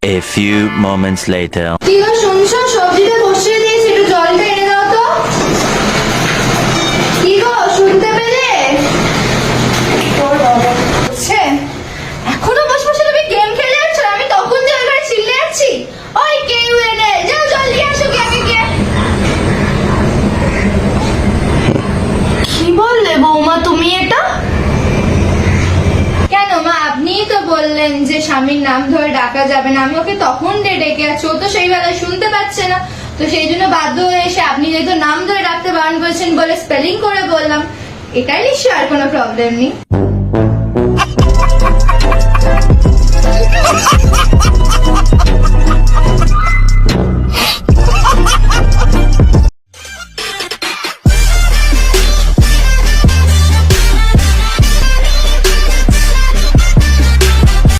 A few moments later. কি গো শুনছো, সবজিটা বসিয়ে দিয়েছি, একটু জলটা এনে দাও তো। কি গো শুনতে পেলে? তোর বাবা হচ্ছে এখনো বসে বসে তুমি গেম খেলে যাচ্ছ, আমি তখন জল করে চিল্লে যাচ্ছি। ওই কেউ এনে যাও, জলদি আসো আগে গিয়ে। কি বললে বৌমা তুমি এটা? কেন মা, আপনিই তো বললেন যে স্বামীর নাম ধরে ডাকা যাবে না, আমি ওকে তখন ডেকে আছি, ও তো সেই বেলায় শুনতে পাচ্ছে না, তো সেই জন্য বাধ্য হয়ে এসে আপনি যেহেতু নাম ধরে ডাকতে বারণ করেছেন বলে স্পেলিং করে বললাম। এটাই নিশ্চয়ই, আর কোনো প্রবলেম নেই।